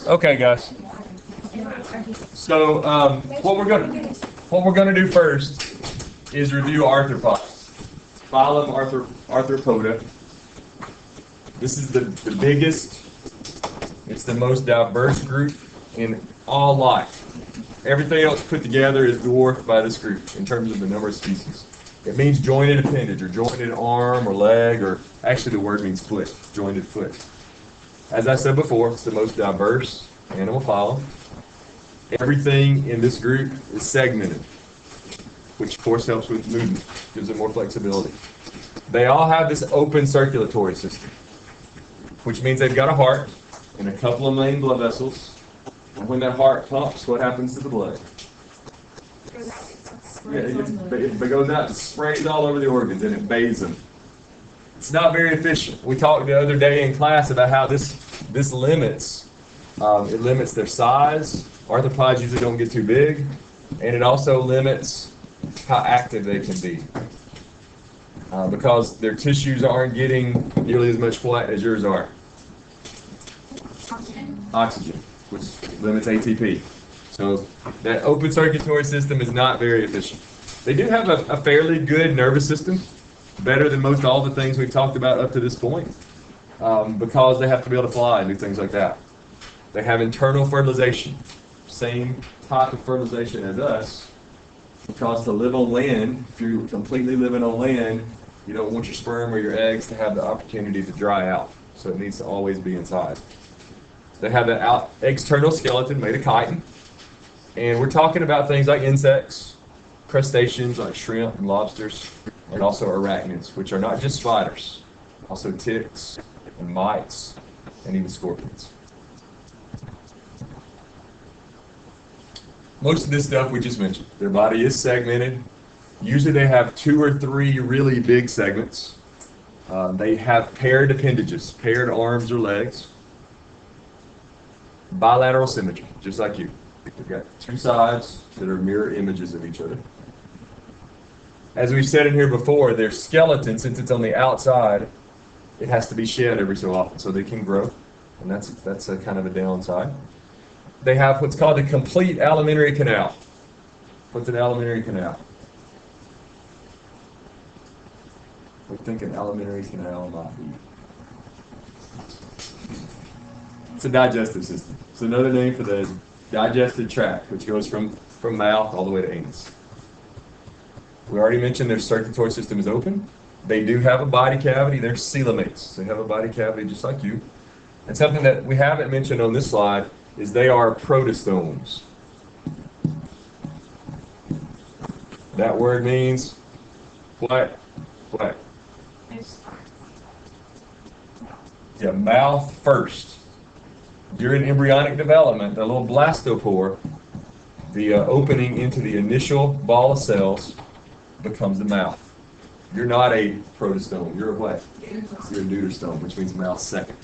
Okay, guys. So what we're gonna do first is review arthropods. Phylum Arthropoda. This is the biggest. It's the most diverse group in all life. Everything else put together is dwarfed by this group in terms of the number of species. It means jointed appendage or jointed arm or leg, or actually the word means foot, jointed foot. As I said before, it's the most diverse animal phylum. Everything in this group is segmented, which of course helps with movement, gives it more flexibility. They all have this open circulatory system, which means they've got a heart and a couple of main blood vessels. And when that heart pumps, what happens to the blood? It goes out and sprays all over the organs, and it bathes them. It's not very efficient. We talked the other day in class about how this limits it limits their size. Arthropods usually don't get too big, and it also limits how active they can be because their tissues aren't getting nearly as much flight as yours are. Oxygen, which limits ATP. So that open circulatory system is not very efficient. They do have a fairly good nervous system, better than most all the things we've talked about up to this point, because they have to be able to fly and do things like that. They have internal fertilization, same type of fertilization as us, because to live on land, if you're completely living on land, you don't want your sperm or your eggs to have the opportunity to dry out, so it needs to always be inside. They have an external skeleton made of chitin, and we're talking about things like insects, crustaceans like shrimp and lobsters, and also arachnids, which are not just spiders, also ticks and mites and even scorpions. Most of this stuff we just mentioned. Their body is segmented. Usually they have 2 or 3 really big segments. They have paired appendages, paired arms or legs. Bilateral symmetry, just like you. They've got 2 sides that are mirror images of each other. As we've said in here before, their skeleton, since it's on the outside, it has to be shed every so often so they can grow, and that's a kind of a downside. They have what's called a complete alimentary canal. What's an alimentary canal? We think an alimentary canal might be. It's a digestive system. It's another name for the digestive tract, which goes from mouth all the way to anus. We already mentioned their circulatory system is open. They do have a body cavity. They're coelomates. They have a body cavity just like you. And something that we haven't mentioned on this slide is they are protostomes. That word means what? What? Yeah, mouth first. During embryonic development, the little blastopore, the opening into the initial ball of cells, becomes the mouth. You're not a protostome. You're a what? You're a deuterostome, which means mouth second.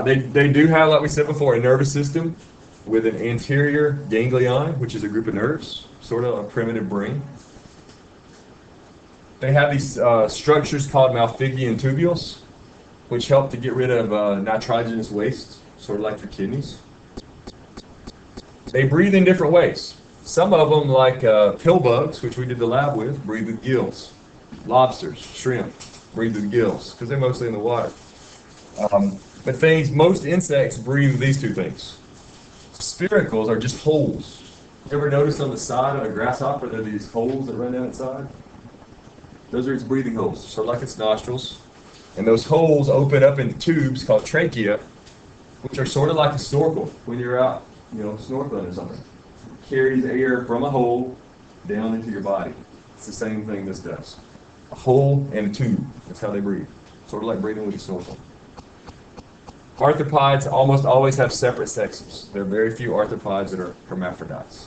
They do have, like we said before, a nervous system with an anterior ganglion, which is a group of nerves, sort of a primitive brain. They have these structures called Malpighian tubules, which help to get rid of nitrogenous waste, sort of like your kidneys. They breathe in different ways. Some of them, like pill bugs, which we did the lab with, breathe with gills. Lobsters, shrimp, breathe with gills, because they're mostly in the water. But most insects breathe with these 2 things. Spiracles are just holes. You ever notice on the side of a grasshopper there are these holes that run down its side? Those are its breathing holes, sort of like its nostrils. And those holes open up into tubes called trachea, which are sort of like a snorkel when you're out, snorkeling or something. It carries air from a hole down into your body. It's the same thing this does. A hole and a tube. That's how they breathe. Sort of like breathing with a snorkel. Arthropods almost always have separate sexes. There are very few arthropods that are hermaphrodites.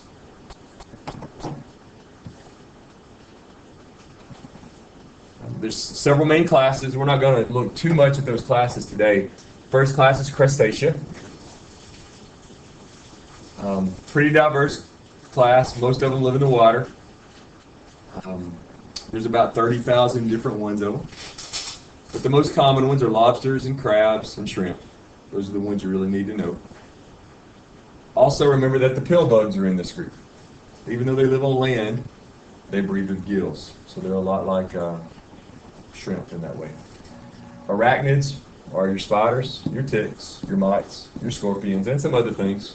There's several main classes. We're not going to look too much at those classes today. First class is Crustacea. Pretty diverse class. Most of them live in the water. There's about 30,000 different ones of them. But the most common ones are lobsters and crabs and shrimp. Those are the ones you really need to know. Also remember that the pill bugs are in this group. Even though they live on land, they breathe with gills. So they're a lot like shrimp in that way. Arachnids are your spiders, your ticks, your mites, your scorpions, and some other things.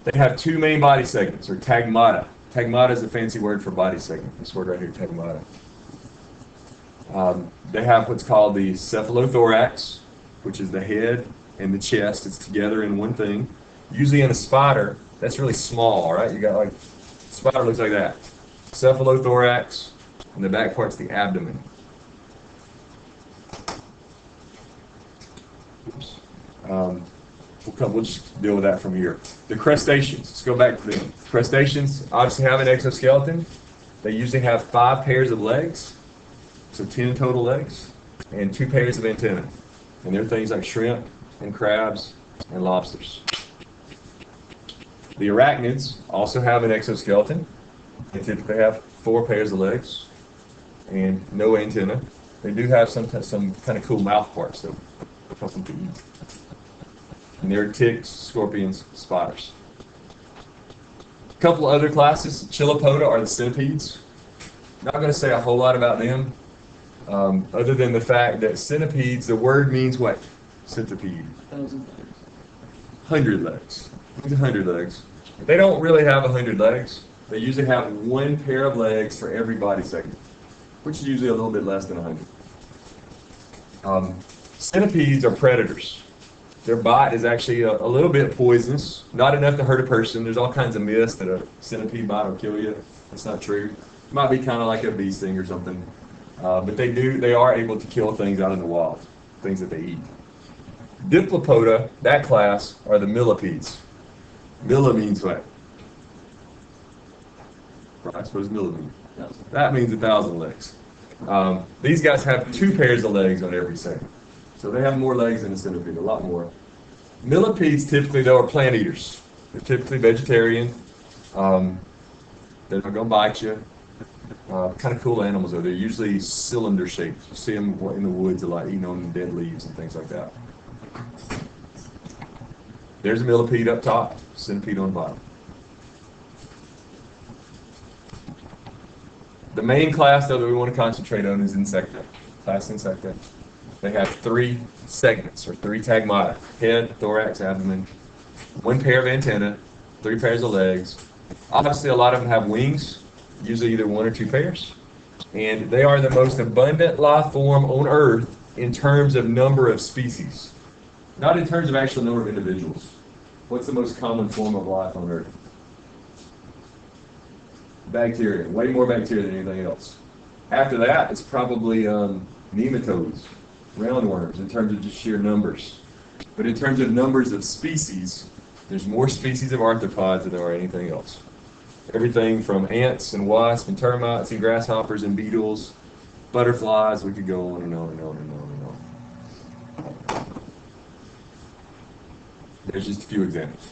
They have two main body segments, or tagmata. Tagmata is a fancy word for body segment. This word right here, tagmata. They have what's called the cephalothorax, which is the head and the chest. It's together in one thing. Usually in a spider, that's really small, right? You got like, spider looks like that. Cephalothorax, and the back part's the abdomen. Oops. We'll just deal with that from here. The crustaceans, let's go back to them. Crustaceans obviously have an exoskeleton. They usually have 5 pairs of legs, so 10 total legs, and 2 pairs of antennae. And they're things like shrimp and crabs and lobsters. The arachnids also have an exoskeleton. They typically have 4 pairs of legs and no antenna. They do have some kind of cool mouth parts though, something to eat. And they're ticks, scorpions, spiders. A couple of other classes. Chilopoda are the centipedes. Not going to say a whole lot about them, other than the fact that centipedes, the word means what? Centipede. 100 legs. 100 legs. They don't really have 100 legs. They usually have 1 pair of legs for every body segment, which is usually a little bit less than 100. Centipedes are predators. Their bite is actually a little bit poisonous, not enough to hurt a person. There's all kinds of myths that a centipede bite will kill you. That's not true. It might be kind of like a bee sting or something. But they are able to kill things out in the wild, things that they eat. Diplopoda, that class, are the millipedes. Milla means what? I suppose milla means. That means 1,000 legs. These guys have 2 pairs of legs on every segment. So they have more legs than a centipede, a lot more. Millipedes typically, though, are plant eaters. They're typically vegetarian. They're not going to bite you. Kind of cool animals, though. They're usually cylinder shaped. You see them in the woods a lot, eating on dead leaves and things like that. There's a millipede up top, centipede on the bottom. The main class, though, that we want to concentrate on is Insecta. Class Insecta. They have 3 segments, or 3 tagmata. Head, thorax, abdomen. 1 pair of antennae, 3 pairs of legs. Obviously, a lot of them have wings, usually either 1 or 2 pairs. And they are the most abundant life form on Earth in terms of number of species. Not in terms of actual number of individuals. What's the most common form of life on Earth? Bacteria. Way more bacteria than anything else. After that, it's probably nematodes, roundworms, in terms of just sheer numbers. But in terms of numbers of species, there's more species of arthropods than there are anything else. Everything from ants and wasps and termites and grasshoppers and beetles, butterflies, we could go on and on and on and on and on. There's just a few examples.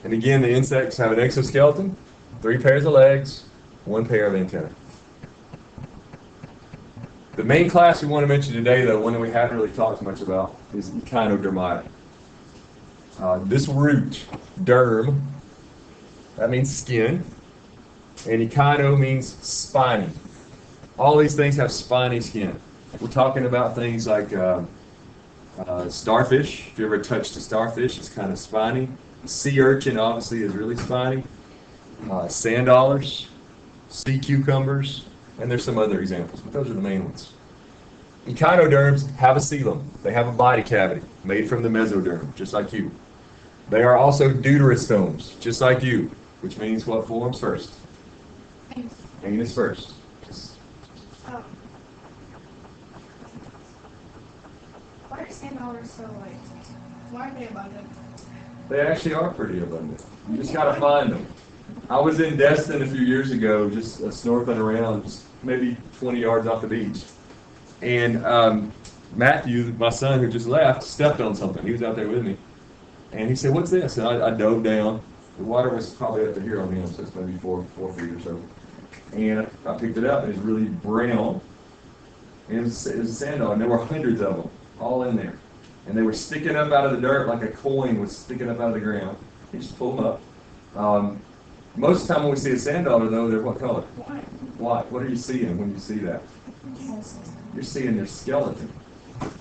And again, the insects have an exoskeleton, 3 pairs of legs, 1 pair of antennae. The main class we want to mention today, though, one that we haven't really talked much about, is Echinodermata. This root, derm, that means skin, and echino means spiny. All these things have spiny skin. We're talking about things like starfish. If you ever touched a starfish, it's kind of spiny. Sea urchin obviously is really spiny. Sand dollars, sea cucumbers, and there's some other examples, but those are the main ones. Echinoderms have a coelom. They have a body cavity made from the mesoderm, just like you. They are also deuterostomes, just like you, which means what forms first? Anus first. Why are sand dollars so like? Why are they abundant? They actually are pretty abundant. You just got to find them. I was in Destin a few years ago, just snorkeling around, just maybe 20 yards off the beach. And Matthew, my son who just left, stepped on something. He was out there with me. And he said, "What's this?" And I dove down. The water was probably up to here on him, so it's maybe 4 feet or so. And I picked it up, and it's really brown. And it was a sand dollar, and there were hundreds of them, all in there. And they were sticking up out of the dirt like a coin was sticking up out of the ground. You just pull them up. Most of the time when we see a sand dollar, though, they're what color? White. White. What are you seeing when you see that? You're seeing their skeleton.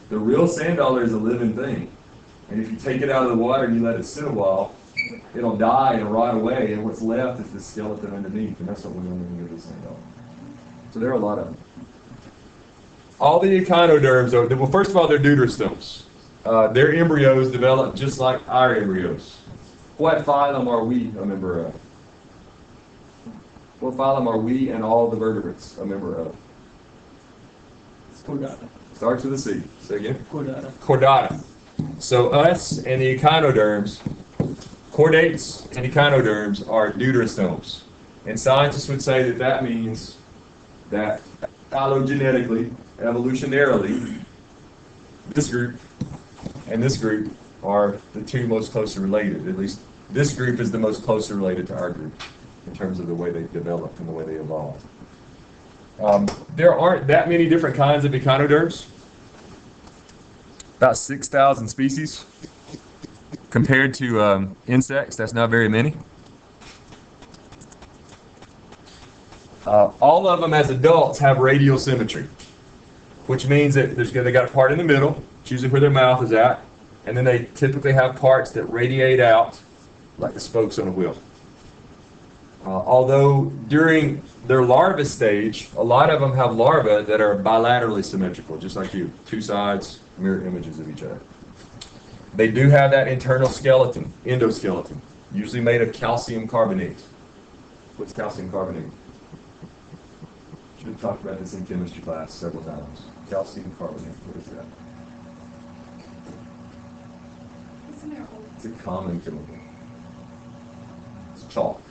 The real sand dollar is a living thing. And if you take it out of the water and you let it sit a while, it'll die and rot away, and what's left is the skeleton underneath, and that's what we're going to do with the sand dollar. So there are a lot of them. All the echinoderms, well, first of all, they're deuterostomes. Their embryos develop just like our embryos. What phylum are we a member of? What phylum are we and all the vertebrates a member of? Chordata. Starts with a C. Say again. Chordata. Chordata. So us and the echinoderms, chordates and echinoderms are deuterostomes. And scientists would say that that means that phylogenetically, evolutionarily, this group and this group are the two most closely related. At least this group is the most closely related to our group in terms of the way they developed and the way they evolved. There aren't that many different kinds of echinoderms. About 6,000 species. Compared to insects, that's not very many. All of them as adults have radial symmetry, which means that they got a part in the middle, it's usually where their mouth is at, and then they typically have parts that radiate out like the spokes on a wheel. Although during their larva stage, a lot of them have larvae that are bilaterally symmetrical, just like you, two sides, mirror images of each other. They do have that internal skeleton, endoskeleton, usually made of calcium carbonate. What's calcium carbonate? Should have talked about this in chemistry class several times. Calcium carbonate, what is that? Isn't there old? It's a common chemical. It's chalk.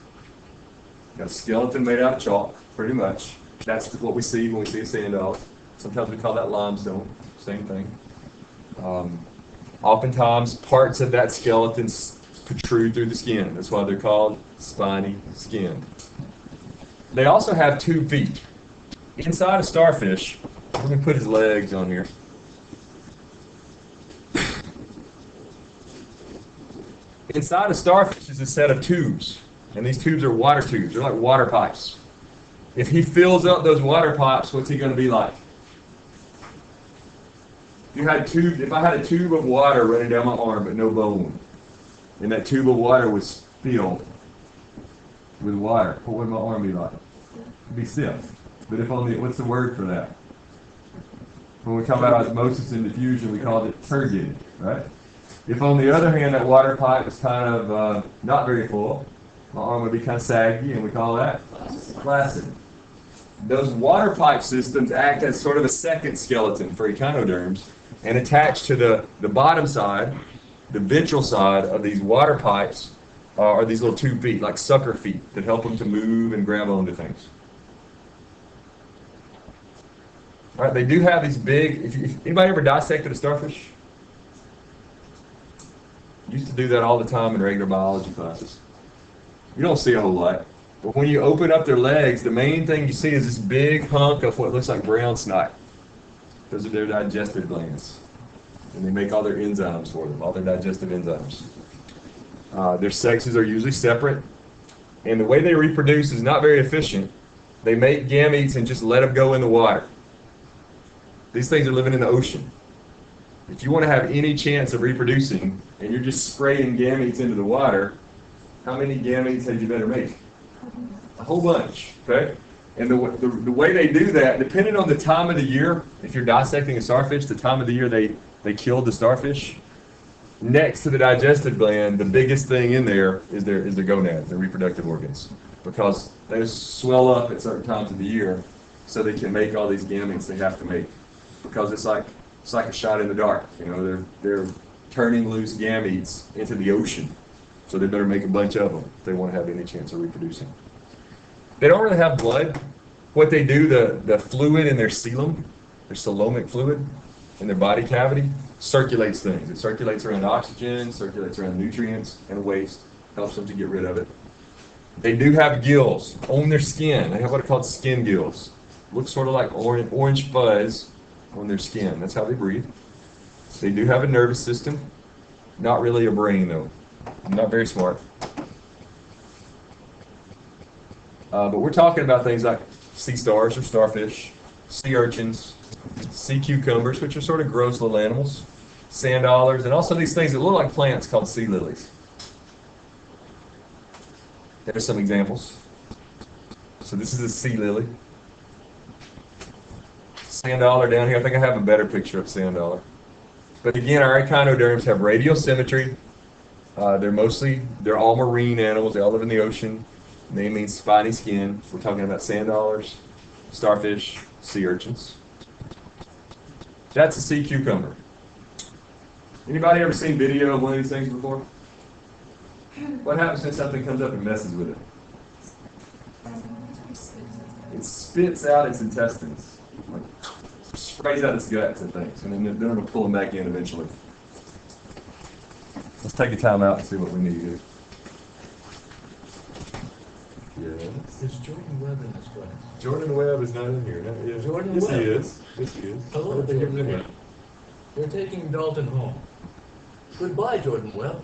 Got a skeleton made out of chalk, pretty much. That's what we see when we see a sand dollar. Sometimes we call that limestone, same thing. Oftentimes, parts of that skeleton protrude through the skin. That's why they're called spiny skin. They also have 2 feet. Inside a starfish, we're going to put his legs on here. Inside a starfish is a set of tubes, and these tubes are water tubes. They're like water pipes. If he fills up those water pipes, what's he going to be like? If I had a tube of water running down my arm but no bone, and that tube of water was filled with water, what would my arm be like? It'd be stiff. But if only, what's the word for that? When we talk about osmosis and diffusion, we call it turgid, right? If on the other hand that water pipe is kind of not very full, my arm would be kind of saggy, and we call that flaccid. Those water pipe systems act as sort of a second skeleton for echinoderms, and attached to the bottom side, the ventral side of these water pipes are these little 2 feet, like sucker feet, that help them to move and grab onto things. All right, they do have these big, anybody ever dissected a starfish? Used to do that all the time in regular biology classes. You don't see a whole lot. But when you open up their legs, the main thing you see is this big hunk of what looks like brown snot. Those are their digestive glands. And they make all their enzymes for them, all their digestive enzymes. Their sexes are usually separate. And the way they reproduce is not very efficient. They make gametes and just let them go in the water. These things are living in the ocean. If you want to have any chance of reproducing, and you're just spraying gametes into the water, how many gametes had you better make? A whole bunch, okay? And the way they do that, depending on the time of the year, if you're dissecting a starfish, the time of the year they killed the starfish, next to the digestive gland, the biggest thing in there is their gonads, their reproductive organs, because they swell up at certain times of the year so they can make all these gametes they have to make. Because it's like a shot in the dark, you know, they're turning loose gametes into the ocean. So they better make a bunch of them if they want to have any chance of reproducing. They don't really have blood. What they do, the fluid in their coelom, their coelomic fluid in their body cavity, circulates things. It circulates around oxygen, circulates around nutrients and waste, helps them to get rid of it. They do have gills on their skin. They have what are called skin gills. Looks sort of like orange fuzz on their skin. That's how they breathe. They do have a nervous system. Not really a brain, though. Not very smart. But we're talking about things like sea stars or starfish, sea urchins, sea cucumbers, which are sort of gross little animals, sand dollars, and also these things that look like plants called sea lilies. There's some examples. So this is a sea lily. Sand dollar down here. I think I have a better picture of sand dollar. But again, our echinoderms have radial symmetry. They're all marine animals. They all live in the ocean. They mean spiny skin. We're talking about sand dollars, starfish, sea urchins. That's a sea cucumber. Anybody ever seen video of one of these things before? What happens when something comes up and messes with it? It spits out its intestines. Like, sprays out its guts and things. And then it'll pull them back in eventually. Let's take a time out and see what we need to do. Yes. Is Jordan Webb in this class? Jordan Webb is not in here. No, yeah. Jordan Yes, Webb. he is. Yes, he is. Hello, I don't think he was in Jordan. here. We're taking Dalton home. Goodbye, Jordan Webb.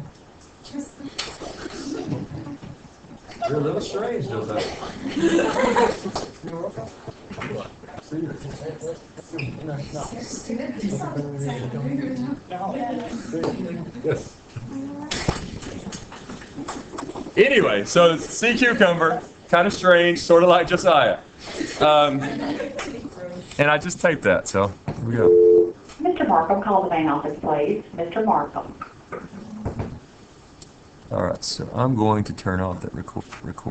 You're a little strange, Josiah. See you. Yes. Anyway, so sea cucumber, kind of strange, sort of like Josiah. And I just taped that, so here we go. Mr. Markham, call the main office, please. Mr. Markham. All right, so I'm going to turn off that record.